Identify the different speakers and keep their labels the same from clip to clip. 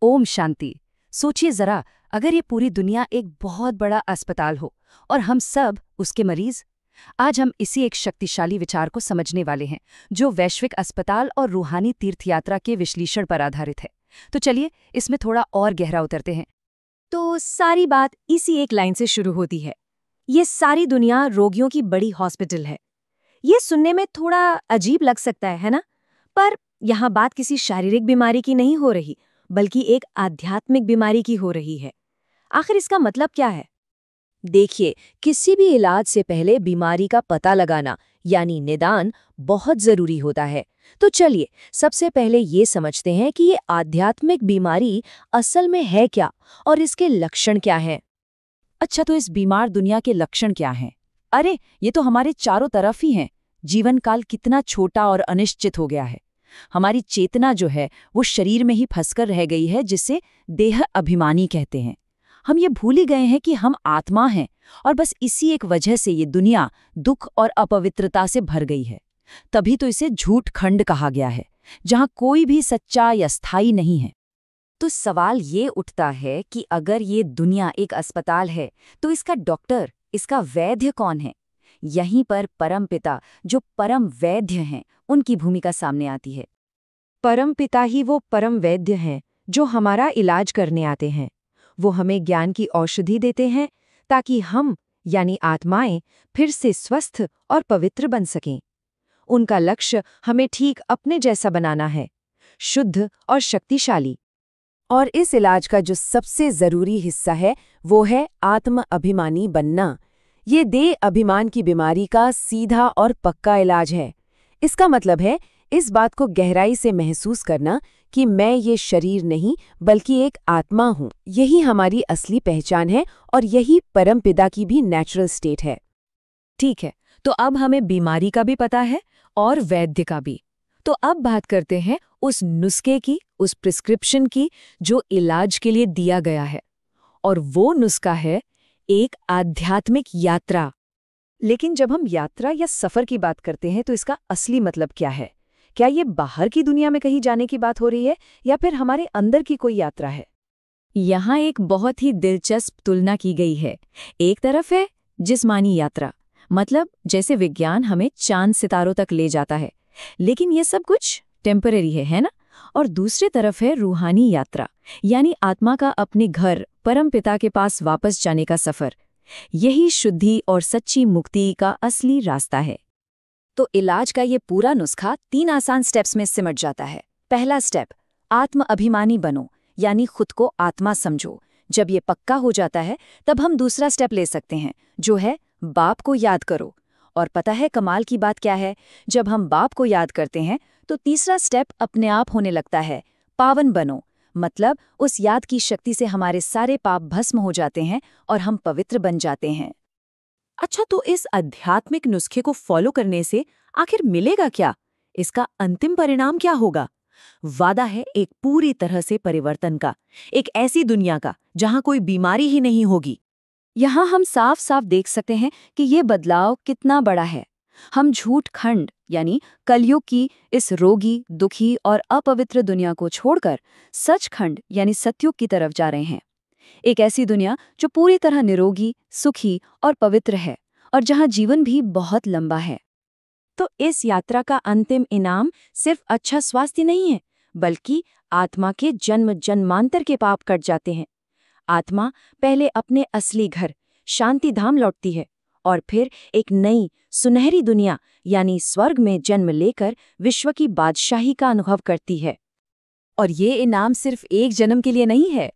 Speaker 1: ओम शांति। सोचिए जरा, अगर ये पूरी दुनिया एक बहुत बड़ा अस्पताल हो और हम सब उसके मरीज। आज हम इसी एक शक्तिशाली विचार को समझने वाले हैं, जो वैश्विक अस्पताल और रूहानी तीर्थयात्रा के विश्लेषण पर आधारित है। तो चलिए इसमें थोड़ा और गहरा उतरते हैं।
Speaker 2: तो सारी बात इसी एक लाइन से शुरू होती है। ये सारी दुनिया रोगियों की बड़ी हॉस्पिटल है। ये सुनने में थोड़ा अजीब लग सकता है ना? पर यहाँ बात किसी शारीरिक बीमारी की नहीं हो रही, बल्कि एक आध्यात्मिक बीमारी की हो रही है। आखिर इसका मतलब क्या है? देखिए, किसी भी इलाज से पहले बीमारी का पता लगाना यानी निदान बहुत जरूरी होता है। तो चलिए सबसे पहले ये समझते हैं कि ये आध्यात्मिक बीमारी असल में है क्या और इसके लक्षण क्या हैं।
Speaker 1: अच्छा, तो इस बीमार दुनिया के लक्षण क्या हैं? अरे, ये तो हमारे चारों तरफ ही हैं। जीवन काल कितना छोटा और अनिश्चित हो गया है। हमारी चेतना जो है वो शरीर में ही फंसकर रह गई है, जिसे देह अभिमानी कहते हैं। हम ये भूल ही गए हैं कि हम आत्मा हैं, और बस इसी एक वजह से ये दुनिया दुख और अपवित्रता से भर गई है। तभी तो इसे झूठ खंड कहा गया है, जहां कोई भी सच्चा या स्थायी नहीं है।
Speaker 2: तो सवाल ये उठता है कि अगर ये दुनिया एक अस्पताल है, तो इसका डॉक्टर, इसका वैद्य कौन है? यहीं पर परमपिता, जो परम वैद्य हैं, उनकी भूमिका सामने आती है। परमपिता ही वो परम वैद्य हैं जो हमारा इलाज करने आते हैं। वो हमें ज्ञान की औषधि देते हैं ताकि हम यानी आत्माएं फिर से स्वस्थ और पवित्र बन सकें। उनका लक्ष्य हमें ठीक अपने जैसा बनाना है, शुद्ध और शक्तिशाली।
Speaker 1: और इस इलाज का जो सबसे जरूरी हिस्सा है वो है आत्म अभिमानी बनना। ये देह अभिमान की बीमारी का सीधा और पक्का इलाज है। इसका मतलब है इस बात को गहराई से महसूस करना कि मैं ये शरीर नहीं बल्कि एक आत्मा हूँ। यही हमारी असली पहचान है और यही परमपिता की भी नेचुरल स्टेट है।
Speaker 2: ठीक है, तो अब हमें बीमारी का भी पता है और वैद्य का भी। तो अब बात करते हैं उस नुस्खे की, उस प्रिस्क्रिप्शन की जो इलाज के लिए दिया गया है। और वो नुस्खा है एक आध्यात्मिक यात्रा। लेकिन जब हम यात्रा या सफर की बात करते हैं तो इसका असली मतलब क्या है? क्या ये बाहर की दुनिया में कहीं जाने की बात हो रही है या फिर हमारे अंदर की कोई यात्रा है? यहाँ एक बहुत ही दिलचस्प तुलना की गई है। एक तरफ है जिस्मानी यात्रा, मतलब जैसे विज्ञान हमें चांद सितारों तक ले जाता है, लेकिन ये सब कुछ टेम्परेरी है ना? और दूसरी तरफ है रूहानी यात्रा, यानी आत्मा का अपने घर परमपिता के पास वापस जाने का सफर। यही शुद्धि और सच्ची मुक्ति का असली रास्ता है। तो इलाज का ये पूरा नुस्खा 3 आसान स्टेप्स में सिमट जाता है। पहला स्टेप, आत्म अभिमानी बनो, यानी खुद को आत्मा समझो। जब ये पक्का हो जाता है तब हम दूसरा स्टेप ले सकते हैं, जो है बाप को याद करो। और पता है कमाल की बात क्या है? जब हम बाप को याद करते हैं तो तीसरा स्टेप अपने आप होने लगता है, पावन बनो। मतलब उस याद की शक्ति से हमारे सारे पाप भस्म हो जाते हैं और हम पवित्र बन जाते हैं। अच्छा, तो इस आध्यात्मिक नुस्खे को फॉलो करने से आखिर मिलेगा क्या? इसका अंतिम परिणाम क्या होगा? वादा है एक पूरी तरह से परिवर्तन का, एक ऐसी दुनिया का जहां कोई बीमारी ही नहीं होगी। यहाँ हम साफ साफ देख सकते हैं कि ये बदलाव कितना बड़ा है। हम झूठ खंड यानी कलयुग की इस रोगी, दुखी और अपवित्र दुनिया को छोड़कर सचखंड यानी सतयुग की तरफ जा रहे हैं। एक ऐसी दुनिया जो पूरी तरह निरोगी, सुखी और पवित्र है, और जहां जीवन भी बहुत लंबा है। तो इस यात्रा का अंतिम इनाम सिर्फ अच्छा स्वास्थ्य नहीं है, बल्कि आत्मा के जन्म जन्मांतर के पाप कट जाते हैं। आत्मा पहले अपने असली घर शांति धाम लौटती है और फिर एक नई सुनहरी दुनिया यानी स्वर्ग में जन्म लेकर विश्व की बादशाही का अनुभव करती है। और ये इनाम सिर्फ एक जन्म के लिए नहीं है।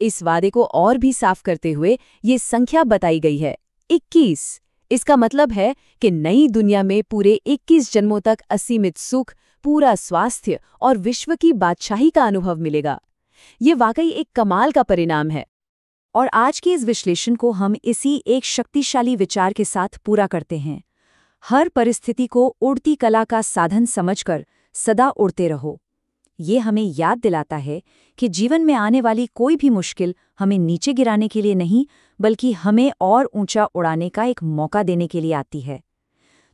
Speaker 2: इस वादे को और भी साफ करते हुए ये संख्या बताई गई है, 21। इसका मतलब है कि नई दुनिया में पूरे 21 जन्मों तक असीमित सुख, पूरा स्वास्थ्य और विश्व की बादशाही का अनुभव मिलेगा। ये वाकई एक कमाल का परिणाम है। और आज के इस विश्लेषण को हम इसी एक शक्तिशाली विचार के साथ पूरा करते हैं। हर परिस्थिति को उड़ती कला का साधन समझकर सदा उड़ते रहो। ये हमें याद दिलाता है कि जीवन में आने वाली कोई भी मुश्किल हमें नीचे गिराने के लिए नहीं, बल्कि हमें और ऊंचा उड़ाने का एक मौका देने के लिए आती है।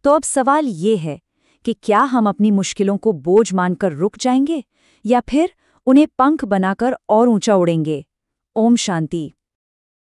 Speaker 2: तो अब सवाल ये है कि क्या हम अपनी मुश्किलों को बोझ मानकर रुक जाएंगे या फिर
Speaker 1: उन्हें पंख बनाकर और ऊंचा उड़ेंगे। ओम शांति।